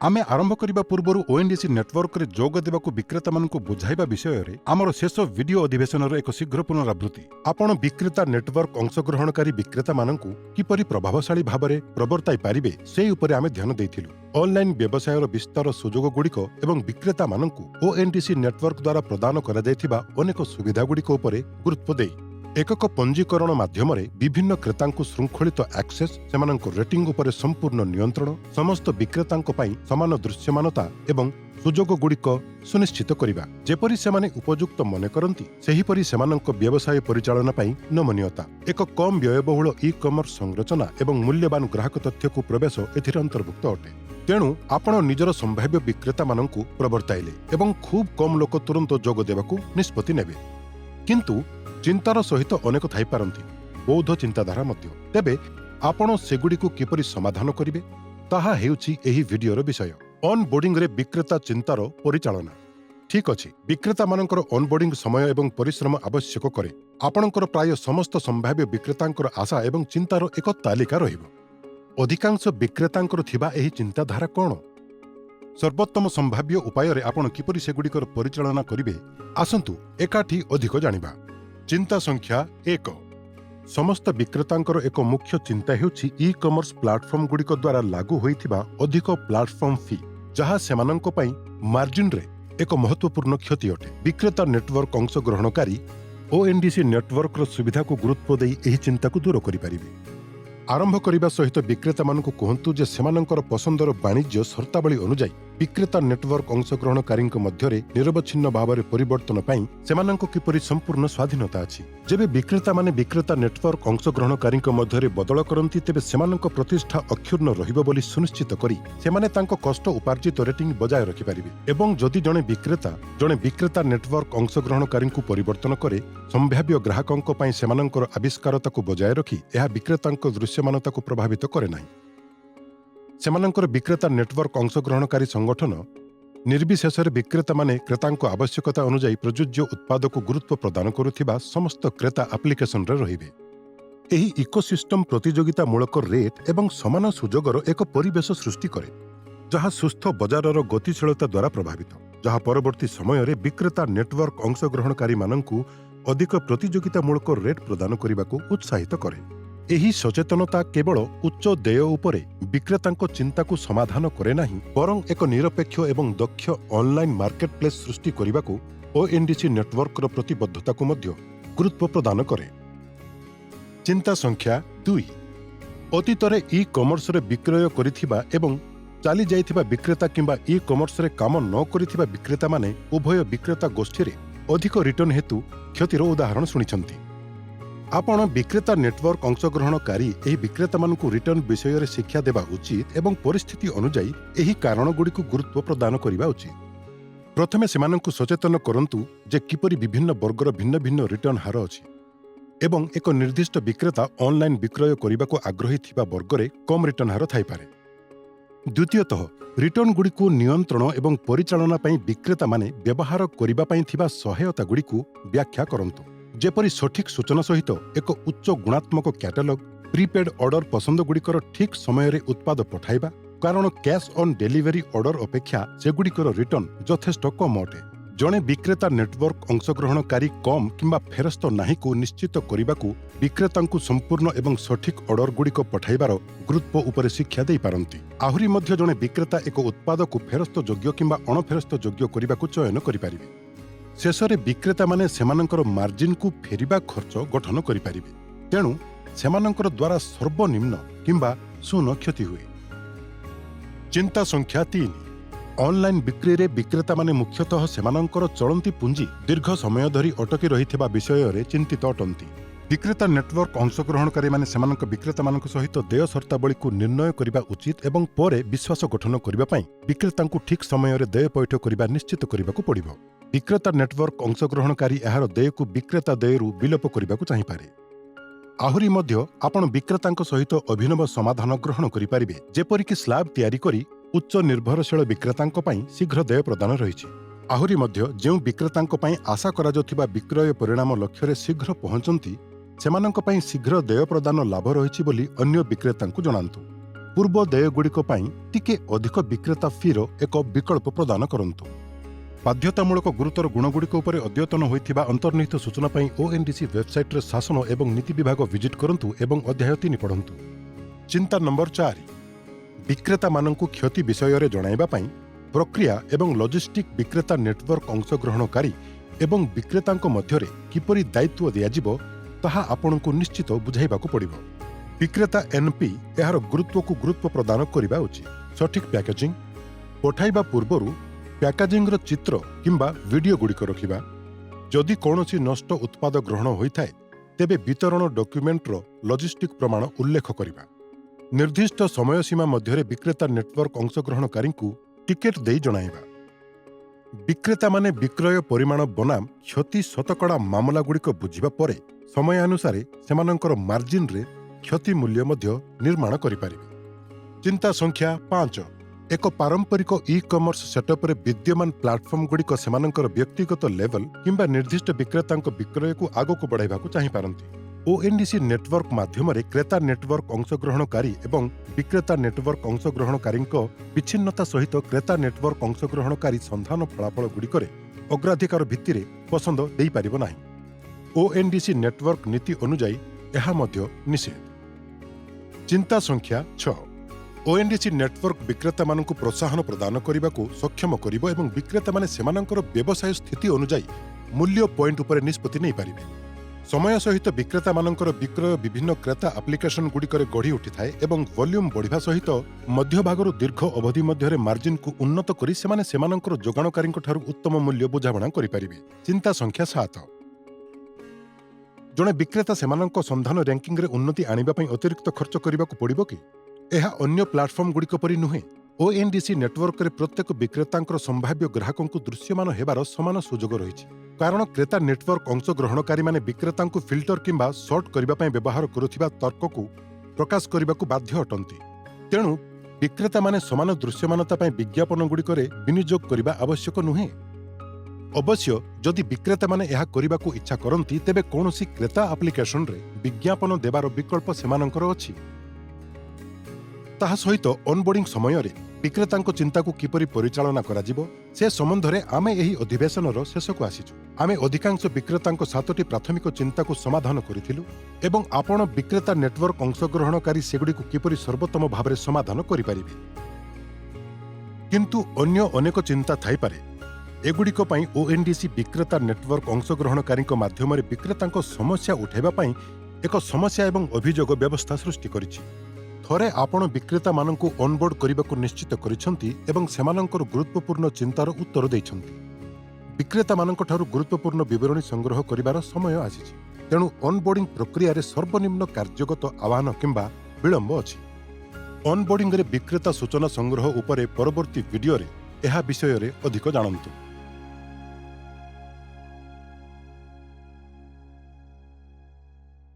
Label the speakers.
Speaker 1: आमे आरंभ करने पूर्व ओएनडीसी नेटवर्क रे जोग देवाक विक्रेता मानक बुझाइबा विषय आमर शेष वीडियो अधिवेशन एक शीघ्र पुनरावृत्ति। आपण विक्रेता नेटवर्क अंशग्रहणकारी विक्रेता मानक किपरि प्रभावशाली भाव में प्रवर्ताई पारिबे से उपरे आमे ध्यान देथिलु। ऑनलाइन व्यवसायर विस्तार सुजोग गुड़िक एवं विक्रेता मानक ओएनडीसी नेटवर्क द्वारा प्रदान करा जायथिबा अनेक सुविधा गुड़िक उपरे गुरुत्व देई एकक पंजीकरण माध्यम विभिन्न क्रेतांकु श्रृंखलित एक्सेस सेमानंको रेटिंग उपरे संपूर्ण नियंत्रण समस्त विक्रेतांको पई समान दृश्यमानता एवं सुजोग गुड़िक सुनिश्चित करिबा जेपरि सेमाने उपयुक्त मने करंती सेहिपरि सेमानंको व्यवसाय परिचालन पई नमनीयता एक कम व्ययबहुल ई कॉमर्स संरचना एवं मूल्यवान ग्राहक तथ्यकु प्रवेश एथिर अंतर्भुक्त अटे। तेणु आपण निजर संभाव्य विक्रेता मानंकु प्रवर्ताइले एवं खूब कम लोक तुरंत जोग देवाकु निष्पत्ति नेबे। किंतु चिंतार सहित अनेक थाई पारंती बौद्ध चिंताधारा मध्य। तेबे आपण सेगुड़िकु किपरि समाधान करिवे ताहा हेउछि एही वीडियोर विषय। ऑनबोर्डिंग रे विक्रेता चिंतार परिचालना। ठीक अछि, विक्रेता मानकर ऑनबोर्डिंग समय एवं परिश्रम आवश्यक करे। आपणकर प्राय समस्त संभाव्य विक्रेतांकर आशा एवं चिंतार एक तालिका रहिबो। अधिकांश विक्रेतांकर थिबा एही चिंताधारा कोन? सर्वोत्तम संभाव्य उपाय रे आपण किपरि सेगुड़िकर परिचालना करिवे आसंतु एकाठी अधिक जानिबा। चिंता संख्या 1। समस्त विक्रेतांकर एक मुख्य चिंता हेउछि ई कॉमर्स प्लाटफॉर्म गुड़िक द्वारा लागू होइथिबा अधिक प्लाटफॉर्म फी जहाँ सेमानंको पई मार्जिन रे एक महत्वपूर्ण क्षति अटे। विक्रेता नेटवर्क अंशग्रहणकारी ओएनडीसी नेटवर्क सुविधा को गुरुत्व देई एही चिंता को दूर करि परिबे। आरंभ करने सहित विक्रेता मानक कहतु जे सेमानंकर पसंदर वाणिज्य शर्तावली अनुଯାयी विक्रेता नेटवर्क अंशग्रहणकारी मध्य निरवच्छिन्न भाव में परिवर्तन पाई सेमानंको किपरि संपूर्ण स्वाधीनता अछि। जेबे विक्रेता माने विक्रेता नेटवर्क अंशग्रहणकारी मध्य बदल करती तेबे सेमानंको प्रतिष्ठा अक्षुण्ण रहिबो बोली सुनिश्चित करी सेमाने तांको कष्ट उपार्जित रेटिंग बजाय रखि पारिबे। एवं जदि जणे विक्रेता नेटवर्क अंशग्रहणकारी परिवर्तन करे संभाव्य ग्राहकों पई सेमानंकर आविष्कारता बजाय रखी यह विक्रेतांको दृश्यमानता को प्रभावित करे नाही। सेमानंकर विक्रेता नेटवर्क अंशग्रहणकारी संगठन निर्विशेष विक्रेता माने क्रेतांको आवश्यकता अनुଯାयी प्रयोज्य उत्पाद को गुरुत्व प्रदान करुथिबा समस्त क्रेता एप्लिकेशन रे रहिबे। एही इकोसिस्टम प्रतियोगिता मूलक रेट एवं समान सुजोगर एक परिवेश सृष्टि करे जहाँ सुस्थ बजारर गतिशीलता द्वारा प्रभावित, जहाँ परवर्ती समय रे विक्रेता नेटवर्क अंशग्रहणकारी मानंकु अधिक प्रतियोगितामूलक रेट प्रदान करने उत्साहित करे। एही सचेतनता केवल उच्च देय उपरे विक्रेतांको चिंता को समाधान करे नाही बरं एक निरपेक्ष एवं दक्ष ऑनलाइन मार्केट प्लेस सृष्टि करने को ओएनडीसी नेटवर्क प्रतिबद्धता को मध्य गुरुत्व प्रदान करे। चिंता संख्या 2। अतीतरे ई कॉमर्स रे विक्रय करिथिबा एवं चाली जाइथिबा विक्रेता किंबा ई कॉमर्स रे काम न करिथिबा विक्रेता माने उभय विक्रेता गोष्ठी रे अधिक रिटर्न हेतु क्षतिर उदाहरण शुणिछंती। आपण विक्रेता नेटवर्क अंशग्रहणकारी एही विक्रेता मानकु रिटर्न विषय रे शिक्षा देबा उचित एवं परिस्थिति अनुଯାयी एही कारण गुड़िक गुरुत्व प्रदान करिबा उचित। प्रथमे सेमानंकु सचेतन करंतु जे किपरि विभिन्न वर्गर भिन्न भिन्न रिटर्न हार अछि एवं एक निर्दिष्ट विक्रेता ऑनलाइन विक्रय करिबाको आग्रही थिबा वर्गरे कम रिटर्न हार थाई पारे। द्वितीयतः रिटर्न गुड़िकु नियंत्रण एवं परिचालना पई विक्रेता माने व्यवहार करिबा पई थिबा सहायता गुड़िकु व्याख्या करंतु, जेपरि सठिक सूचना सहित एक उच्च गुणात्मक कैटलॉग प्रीपेड ऑर्डर पसंद गुड़िकर ठीक समय रे उत्पाद पठाइबा कारण कैश ऑन डिलीवरी ऑर्डर अपेक्षा सेगुड़िकर रिटर्न यथेष्ट कम अटे। जणे विक्रेता नेटवर्क अंशग्रहणकारी कम किंबा फेरस्त नाही को निश्चित करिबाकू विक्रेतांकु संपूर्ण एवं सठिक ऑर्डर गुड़िक पठाइबार गुरुत्व उपरे शिक्षा देई पारंती। आहुरी मध्य जणे विक्रेता एक उत्पाद को फेरस्त योग्य किंबा अणफेरस्त योग्य करिबाकू चयन करि पारिबे। शेषरे विक्रेता माने सेमानंकर मार्जिन को फेरिबा खर्च गठन करि पारिबे। तेणु सेमानंकर द्वारा सर्वनिम्न किंबा शून्य क्षति हुए। चिंता संख्या 3। ऑनलाइन बिक्री रे विक्रेता माने मुख्यतः सेमानंकर चलंती पुंजी दीर्घ समय धरी अटकी रहिथिबा विषय रे चिंतित अटंती। विक्रेता नेटवर्क अंशग्रहणकारी माने सेमानंक विक्रेता मानक सहित देय शर्तावली को निर्णय करिबा उचित एवं परे विश्वास गठन करिबा पई विक्रेतांकु ठीक समय रे देय पैठ करिबा निश्चित करिबाकू पड़िबो। विक्रेता नेटवर्क अंशग्रहणकारी एहार देय को विक्रेता देयरु विलोप करिबाकू चाहि पारे। आहुरी मध्य आपण विक्रेतांक सहित अभिनव समाधान ग्रहण करि पारिबे, जेपरिक स्लैब तैयारी करी उच्च निर्भरशील विक्रेतांक पई शीघ्र देय प्रदान रहिछि। आहुरी मध्य जेउ विक्रेतांक पई आशा करा जाउथिबा विक्रय परिणाम लक्ष्य रे शीघ्र पहुंचंती सेमानंक पई शीघ्र देय प्रदान लाभ रहिछि बोली अन्य विक्रेतांकु जणांतु। ପୂର୍ବ ଦେୟଗୁଡ଼ିକ ପାଇଁ ଟିକେ ଅଧିକ ବିକ୍ରେତା ଫିର ଏକ ବିକଳ୍ପ ପ୍ରଦାନ କରନ୍ତୁ। ବାଧ୍ୟତାମୂଳକ ଗୁରୁତର ଗୁଣଗୁଡ଼ିକ ଉପରେ ଅଦ୍ୟତନ ହୋଇଥିବା ଅନ୍ତର୍ନିହିତ ସୂଚନା ପାଇଁ ONDC ୱେବସାଇଟ୍ରେ ଶାସନ ଏବଂ ନୀତି ବିଭାଗ ଭିଜିଟ୍ କରନ୍ତୁ ଏବଂ ଅଧ୍ୟାୟ 3 ପଢ଼ନ୍ତୁ। ଚିନ୍ତା ନମ୍ବର 4 ବିକ୍ରେତାମାନଙ୍କୁ କ୍ଷତି ବିଷୟରେ ଜଣାଇବା ପାଇଁ ପ୍ରକ୍ରିୟା ଏବଂ ଲଜିଷ୍ଟିକ୍ ବିକ୍ରେତା ନେଟୱାର୍କ ଅଂଶଗ୍ରହଣକାରୀ ଏବଂ ବିକ୍ରେତାଙ୍କ ମଧ୍ୟରେ କିପରି ଦାୟିତ୍ୱ ଦିଆଯିବ ତାହା ଆପଣଙ୍କୁ ନିଶ୍ଚିତ ବୁଝାଇବାକୁ ପଡ଼ିବ। ବିକ୍ରେତା NP ଏହାର ଗୁରୁତ୍ୱକୁ ଗୁରୁତ୍ୱ ପ୍ରଦାନ କରିବା ଉଚିତ। ସଠିକ୍ ପ୍ୟାକେଜିଂ ପଠାଇବା ପୂର୍ବରୁ ପ୍ୟାକେଜିଂର ଚିତ୍ର କିମ୍ବା ଭିଡିଓଗୁଡ଼ିକ ରଖିବା। ଯଦି କୌଣସି ନଷ୍ଟ ଉତ୍ପାଦ ଗ୍ରହଣ ହୋଇଥାଏ ତେବେ ବିତରଣ ଡକ୍ୟୁମେଣ୍ଟର ଲଜିଷ୍ଟିକ୍ ପ୍ରମାଣ ଉଲ୍ଲେଖ କରିବା। ନିର୍ଦ୍ଦିଷ୍ଟ ସମୟସୀମା ମଧ୍ୟରେ ବିକ୍ରେତା ନେଟୱାର୍କ ଅଂଶଗ୍ରହଣକାରୀଙ୍କୁ ଟିକେଟ୍ ଦେଇ ଜଣାଇବା। ବିକ୍ରେତାମାନେ ବିକ୍ରୟ ପରିମାଣ ବନାମ କ୍ଷତି ଶତକଡ଼ା ମାମଲାଗୁଡ଼ିକ ବୁଝିବା ପରେ ସମୟାନୁସାରେ ସେମାନଙ୍କର ମାର୍ଜିନରେ କ୍ଷତି ମୂଲ୍ୟ ମଧ୍ୟ ନିର୍ମାଣ କରିପାରିବେ। ଚିନ୍ତା ସଂଖ୍ୟା 5 ଏକ ପାରମ୍ପରିକ ଇ-କମର୍ସ ସେଟଅପ୍ରେ ବିଦ୍ୟମାନ ପ୍ଲାଟଫର୍ମଗୁଡ଼ିକ ସେମାନଙ୍କର ବ୍ୟକ୍ତିଗତ ଲେଭେଲ କିମ୍ବା ନିର୍ଦ୍ଦିଷ୍ଟ ବିକ୍ରେତାଙ୍କ ବିକ୍ରୟକୁ ଆଗକୁ ବଢ଼ାଇବାକୁ ଚାହିଁପାରନ୍ତି। ONDC ନେଟୱାର୍କ ମାଧ୍ୟମରେ କ୍ରେତା ନେଟୱାର୍କ ଅଂଶଗ୍ରହଣକାରୀ ଏବଂ ବିକ୍ରେତା ନେଟୱାର୍କ ଅଂଶଗ୍ରହଣକାରୀଙ୍କ ବିଚ୍ଛିନ୍ନତା ସହିତ କ୍ରେତା ନେଟୱାର୍କ ଅଂଶଗ୍ରହଣକାରୀ ସନ୍ଧାନ ଫଳାଫଳଗୁଡ଼ିକରେ ଅଗ୍ରାଧିକାର ଭିତ୍ତିରେ ପସନ୍ଦ ଦେଇପାରିବ ନାହିଁ। ONDC ନେଟୱାର୍କ ନୀତି ଅନୁଯାୟୀ ଏହା ମଧ୍ୟ ନିଷେଧ। ଚିନ୍ତା ସଂଖ୍ୟା 6 ONDC ନେଟୱାର୍କ ବିକ୍ରେତାମାନଙ୍କୁ ପ୍ରୋତ୍ସାହନ ପ୍ରଦାନ କରିବାକୁ ସକ୍ଷମ କରିବ ଏବଂ ବିକ୍ରେତାମାନେ ସେମାନଙ୍କର ବ୍ୟବସାୟ ସ୍ଥିତି ଅନୁଯାୟୀ ମୂଲ୍ୟ ପଏଣ୍ଟ ଉପରେ ନିଷ୍ପତ୍ତି ନେଇପାରିବେ। ସମୟ ସହିତ ବିକ୍ରେତାମାନଙ୍କର ବିକ୍ରୟ ବିଭିନ୍ନ କ୍ରେତା ଆପ୍ଲିକେସନଗୁଡ଼ିକରେ ଗଢ଼ି ଉଠିଥାଏ ଏବଂ ଭଲ୍ୟୁମ୍ ବଢ଼ିବା ସହିତ ମଧ୍ୟଭାଗରୁ ଦୀର୍ଘ ଅବଧି ମଧ୍ୟରେ ମାର୍ଜିନକୁ ଉନ୍ନତ କରି ସେମାନେ ସେମାନଙ୍କର ଯୋଗାଣକାରୀଙ୍କଠାରୁ ଉତ୍ତମ ମୂଲ୍ୟ ବୁଝାମଣା କରିପାରିବେ। ଚିନ୍ତା ସଂଖ୍ୟା 7 ଜଣେ ବିକ୍ରେତା ସେମାନଙ୍କ ସନ୍ଧାନ ର୍ୟାଙ୍କିଙ୍ଗରେ ଉନ୍ନତି ଆଣିବା ପାଇଁ ଅତିରିକ୍ତ ଖର୍ଚ୍ଚ କରିବାକୁ ପଡ଼ିବ କି? ଏହା ଅନ୍ୟ ପ୍ଲାଟଫର୍ମଗୁଡ଼ିକ ପରି ନୁହେଁ। ONDC ନେଟୱାର୍କରେ ପ୍ରତ୍ୟେକ ବିକ୍ରେତାଙ୍କର ସମ୍ଭାବ୍ୟ ଗ୍ରାହକଙ୍କୁ ଦୃଶ୍ୟମାନ ହେବାର ସମାନ ସୁଯୋଗ ରହିଛି। କାରଣ କ୍ରେତା ନେଟୱାର୍କ ଅଂଶଗ୍ରହଣକାରୀମାନେ ବିକ୍ରେତାଙ୍କୁ ଫିଲ୍ଟର କିମ୍ବା ସର୍ଟ କରିବା ପାଇଁ ବ୍ୟବହାର କରୁଥିବା ତର୍କକୁ ପ୍ରକାଶ କରିବାକୁ ବାଧ୍ୟ ଅଟନ୍ତି। ତେଣୁ ବିକ୍ରେତାମାନେ ସମାନ ଦୃଶ୍ୟମାନତା ପାଇଁ ବିଜ୍ଞାପନଗୁଡ଼ିକରେ ବିନିଯୋଗ କରିବା ଆବଶ୍ୟକ ନୁହେଁ। ଅବଶ୍ୟ ଯଦି ବିକ୍ରେତାମାନେ ଏହା କରିବାକୁ ଇଚ୍ଛା କରନ୍ତି ତେବେ କୌଣସି କ୍ରେତା ଆପ୍ଲିକେସନରେ ବିଜ୍ଞାପନ ଦେବାର ବିକଳ୍ପ ସେମାନଙ୍କର ଅଛି। ତାହା ସହିତ ଅନବୋର୍ଡିଂ ସମୟରେ ବିକ୍ରେତାଙ୍କ ଚିନ୍ତାକୁ କିପରି ପରିଚାଳନା କରାଯିବ ସେ ସମ୍ବନ୍ଧରେ ଆମେ ଏହି ଅଧିବେଶନର ଶେଷକୁ ଆସିଛୁ। ଆମେ ଅଧିକାଂଶ ବିକ୍ରେତାଙ୍କ 7ଟି ପ୍ରାଥମିକ ଚିନ୍ତାକୁ ସମାଧାନ କରିଥିଲୁ ଏବଂ ଆପଣ ବିକ୍ରେତା ନେଟୱାର୍କ ଅଂଶଗ୍ରହଣକାରୀ ସେଗୁଡ଼ିକୁ କିପରି ସର୍ବୋତ୍ତମ ଭାବରେ ସମାଧାନ କରିପାରିବେ। କିନ୍ତୁ ଅନ୍ୟ ଅନେକ ଚିନ୍ତା ଥାଇପାରେ। ଏଗୁଡ଼ିକ ପାଇଁ ONDC ବିକ୍ରେତା ନେଟୱାର୍କ ଅଂଶଗ୍ରହଣକାରୀଙ୍କ ମାଧ୍ୟମରେ ବିକ୍ରେତାଙ୍କ ସମସ୍ୟା ଉଠାଇବା ପାଇଁ ଏକ ସମସ୍ୟା ଏବଂ ଅଭିଯୋଗ ବ୍ୟବସ୍ଥା ସୃଷ୍ଟି କରିଛି। ଥରେ ଆପଣ ବିକ୍ରେତାମାନଙ୍କୁ ଅନବୋର୍ଡ କରିବାକୁ ନିଶ୍ଚିତ କରିଛନ୍ତି ଏବଂ ସେମାନଙ୍କର ଗୁରୁତ୍ୱପୂର୍ଣ୍ଣ ଚିନ୍ତାର ଉତ୍ତର ଦେଇଛନ୍ତି। ବିକ୍ରେତାମାନଙ୍କଠାରୁ ଗୁରୁତ୍ୱପୂର୍ଣ୍ଣ ବିବରଣୀ ସଂଗ୍ରହ କରିବାର ସମୟ ଆସିଛି। ତେଣୁ ଅନବୋର୍ଡିଂ ପ୍ରକ୍ରିୟାରେ ସର୍ବନିମ୍ନ କାର୍ଯ୍ୟଗତ ଆହ୍ୱାନ କିମ୍ବା ବିଳମ୍ବ ଅଛି। ଅନବୋର୍ଡିଂରେ ବିକ୍ରେତା ସୂଚନା ସଂଗ୍ରହ ଉପରେ ପରବର୍ତ୍ତୀ ଭିଡିଓରେ ଏହା ବିଷୟରେ ଅଧିକ ଜାଣନ୍ତୁ।